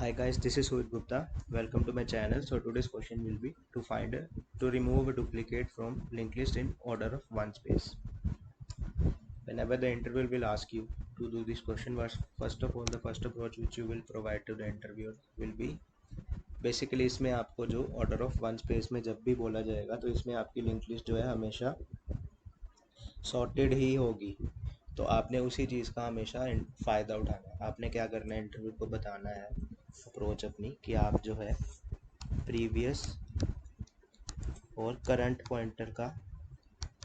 Hi guys, this is Sudhit Gupta. Welcome to my channel. So today's question will be to remove a duplicate from linked list in order of one space. Whenever the interviewer will ask you to do this question, first of all the first approach which you will provide to the interviewer will be basically इसमें आपको जो order of one space में जब भी बोला जाएगा तो इसमें आपकी लिंक लिस्ट जो है हमेशा सॉर्टेड ही होगी। तो आपने उसी चीज़ का हमेशा फ़ायदा उठाना है। आपने क्या करना है, इंटरव्यू को बताना है अप्रोच अपनी कि आप जो है प्रीवियस और करंट पॉइंटर का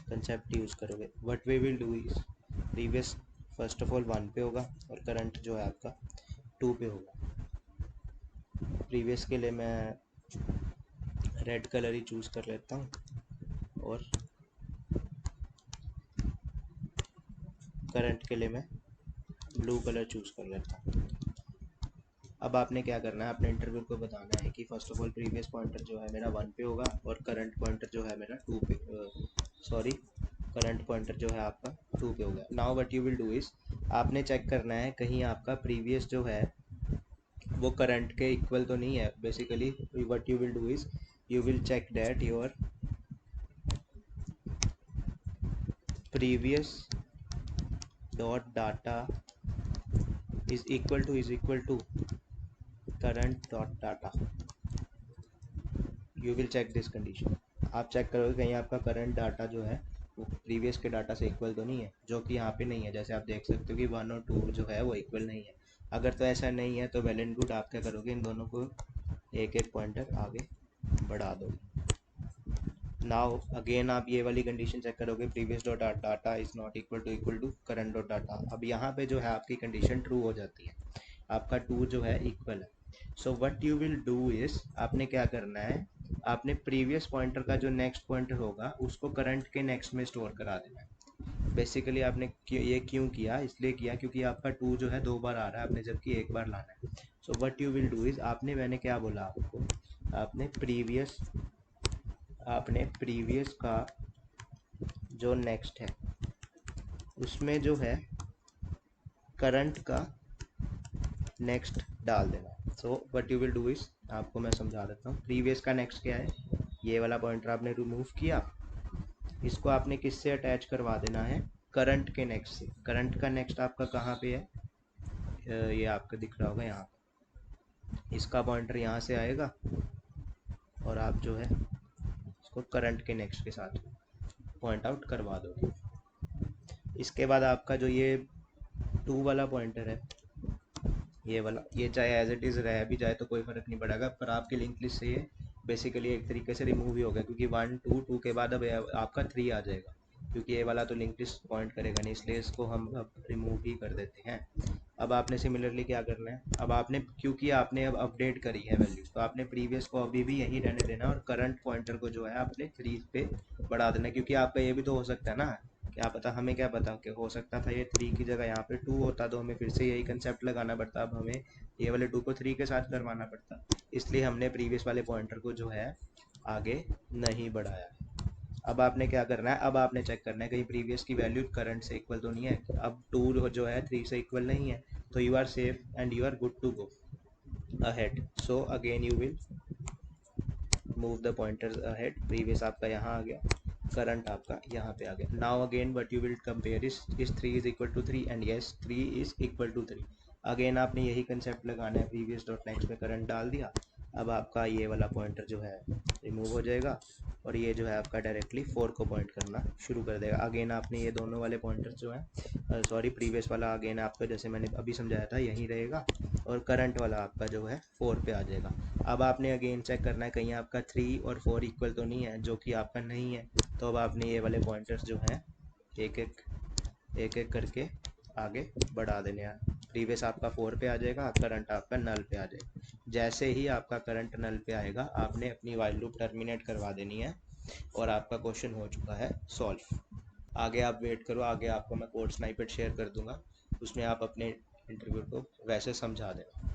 कंसेप्ट यूज़ करोगे। What we will do is previous first of all 1 पे होगा और करंट जो है आपका 2 पे होगा। प्रीवियस के लिए मैं रेड कलर ही चूज़ कर लेता हूँ और करंट के लिए मैं ब्लू कलर चूज़ कर लेता हूँ। अब आपने क्या करना है, अपने इंटरव्यू को बताना है कि first of all previous pointer जो है मेरा 1 पे होगा और करंट पॉइंटर जो है मेरा 2 पे करंट पॉइंटर जो है आपका 2 पे होगा। Now what you will do is आपने चेक करना है कहीं आपका प्रीवियस जो है वो करंट के इक्वल तो नहीं है। Basically what you will do is you will check that your previous dot data is equal to current dot data. You will check this condition. आप चेक करोगे कहीं आपका करंट डाटा जो है वो प्रीवियस के डाटा से इक्वल तो नहीं है, जो कि यहाँ पे नहीं है। जैसे आप देख सकते हो कि 1 और 2 जो है वो इक्वल नहीं है। अगर तो ऐसा नहीं है तो वेल एंड गुड, आप क्या करोगे, इन दोनों को एक एक पॉइंटर आगे बढ़ा दोगे। नाउ अगेन आप ये वाली कंडीशन चेक करोगे, previous dot data is not equal to current dot data. अब यहाँ पे जो है आपकी कंडीशन ट्रू हो जाती है, आपका 2 जो है इक्वल है। So what you will do is आपने क्या करना है, आपने प्रीवियस पॉइंटर का जो नेक्स्ट पॉइंटर होगा उसको करंट के नेक्स्ट में स्टोर करा देना है। बेसिकली आपने ये क्यों किया, इसलिए किया क्योंकि आपका 2 जो है 2 बार आ रहा है आपने, जबकि एक बार लाना है। So what you will do is मैंने क्या बोला आपको, आपने प्रीवियस का जो नेक्स्ट है उसमें जो है करंट का नेक्स्ट डाल देना। So what you will do is आपको मैं समझा देता हूँ। प्रीवियस का नेक्स्ट क्या है, ये वाला पॉइंटर आपने रिमूव किया, इसको आपने किससे अटैच करवा देना है, करंट के नेक्स्ट से। करंट का नेक्स्ट आपका कहाँ पे है, ये आपको दिख रहा होगा यहाँ, इसका पॉइंटर यहाँ से आएगा और आप जो है इसको करंट के नेक्स्ट के साथ पॉइंट आउट करवा दोगे। इसके बाद आपका जो ये 2 वाला पॉइंटर है, ये वाला, ये चाहे एज इट इज़ रह भी जाए तो कोई फ़र्क नहीं पड़ेगा, पर आपकी लिंक लिस्ट से ये बेसिकली एक तरीके से रिमूव ही हो गया, क्योंकि 1 2 के बाद अब आपका 3 आ जाएगा, क्योंकि ये वाला तो लिंक लिस्ट पॉइंट करेगा नहीं, इसलिए इसको हम अब रिमूव ही कर देते हैं। अब आपने सिमिलरली क्या करना है, अब आपने क्योंकि आपने अब अपडेट करी है वैल्यू, तो आपने प्रीवियस को अभी भी यहीं रहने देना और करंट पॉइंटर को जो है आपने 3 पे बढ़ा देना। क्योंकि आपका ये भी तो हो सकता है ना, क्या पता, हमें क्या पता कि हो सकता था ये 3 की जगह यहाँ पे 2 होता, तो हमें फिर से यही कंसेप्ट लगाना पड़ता, अब हमें ये वाले 2 को 3 के साथ करवाना पड़ता। इसलिए हमने प्रीवियस वाले पॉइंटर को जो है आगे नहीं बढ़ाया। अब आपने क्या करना है, अब आपने चेक करना है कहीं प्रीवियस की वैल्यू करंट से इक्वल तो नहीं है। अब 2 जो है 3 से इक्वल नहीं है, तो you are safe and you are good to go ahead. So again you will move the pointers ahead. Previous आपका यहाँ आ गया, करंट आपका यहाँ पे आ गया। Now again but you will compare इस 3 is equal to 3 and yes 3 is equal to 3। Again आपने यही कंसेप्ट लगाना है, प्रीवियस डॉट नेक्स्ट में करंट डाल दिया। अब आपका ये वाला पॉइंटर जो है रिमूव हो जाएगा और ये जो है आपका डायरेक्टली 4 को पॉइंट करना शुरू कर देगा। अगेन आपने ये दोनों वाले पॉइंटर्स जो है प्रीवियस वाला अगेन आपका जैसे मैंने अभी समझाया था यहीं रहेगा और करंट वाला आपका जो है 4 पे आ जाएगा। अब आपने अगेन चेक करना है कहीं आपका 3 और 4 इक्वल तो नहीं है, जो कि आपका नहीं है। तो अब आपने ये वाले पॉइंटर्स जो हैं एक एक करके आगे बढ़ा देने हैं। प्रीवियस आपका 4 पे आ जाएगा, करंट आपका नल पे आ जाएगा। जैसे ही आपका करंट नल पे आएगा आपने अपनी वाइल लूप टर्मिनेट करवा देनी है और आपका क्वेश्चन हो चुका है सॉल्व। आगे आप वेट करो, आगे आपको मैं कोड स्नाइपेट शेयर कर दूंगा, उसमें आप अपने इंटरव्यू को वैसे समझा देना।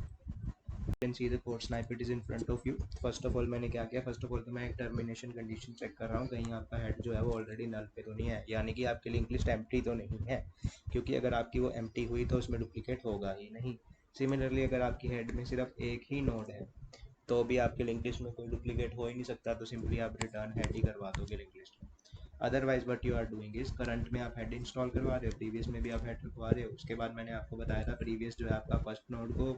Can see the code snippet is in front of you. First of all मैंने क्या किया, फर्स्ट ऑफ ऑल तो मैं एक टर्मिनेशन कंडीशन चेक कर रहा हूँ कहीं आपका हेड जो है वो ऑलरेडी नल पे तो नहीं है, यानी कि आपकी लिंक लिस्ट एम्प्टी तो नहीं है, क्योंकि अगर आपकी वो एम्प्टी हुई तो उसमें डुप्लीकेट होगा ही नहीं। सिमिलरली अगर आपकी हेड में सिर्फ एक ही नोड है तो भी आपके लिंक लिस्ट में कोई डुप्लीकेट हो ही नहीं सकता, तो सिंपली आप रिटर्न हेड ही करवा दोगे लिंक लिस्ट में। Otherwise what you are doing is current में आप हेड इंस्टॉल करवा रहे हो, प्रीवियस में भी आप हेड रखवा रहे हो। उसके बाद मैंने आपको बताया था प्रीवियस जो है आपका फर्स्ट नोड को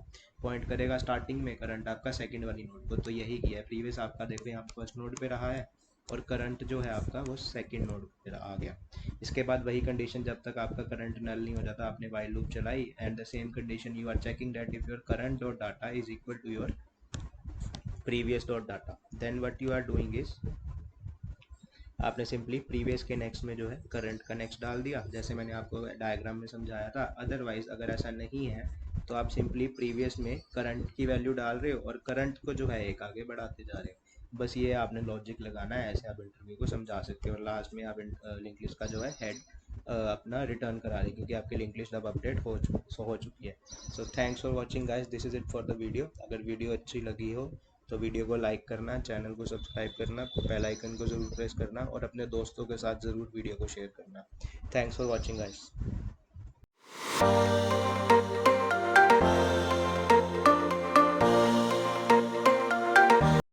पॉइंट करेगा स्टार्टिंग में, करंट आपका सेकंड वाली नोड को, तो यही किया है। प्रीवियस आपका देखो यहाँ फर्स्ट नोड पे रहा है और करंट जो है आपका वो सेकंड नोड पे आ गया। इसके बाद वही कंडीशन, जब तक आपका करंट नल नहीं हो जाता आपने वाइल लूप चलाई, and the same condition you are checking that if your current dot data is equal to your previous dot data, then what you are doing is आपने सिंपली प्रीवियस के next में जो है current का next डाल दिया, जैसे मैंने आपको डायग्राम में समझाया था। अदरवाइज अगर ऐसा नहीं है तो आप सिंपली प्रीवियस में करंट की वैल्यू डाल रहे हो और करंट को जो है एक आगे बढ़ाते जा रहे हो। बस ये आपने लॉजिक लगाना है, ऐसे आप इंटरव्यू को समझा सकते हो। और लास्ट में आप लिंक लिस्ट का जो है हेड अपना रिटर्न करा रहे, क्योंकि आपकी लिंक लिस्ट अब अपडेट हो चुकी है। So thanks for watching guys, this is it for the video. अगर वीडियो अच्छी लगी हो तो वीडियो को लाइक करना, चैनल को सब्सक्राइब करना, बेल आइकन को ज़रूर प्रेस करना और अपने दोस्तों के साथ ज़रूर वीडियो को शेयर करना। Thanks for watching guys.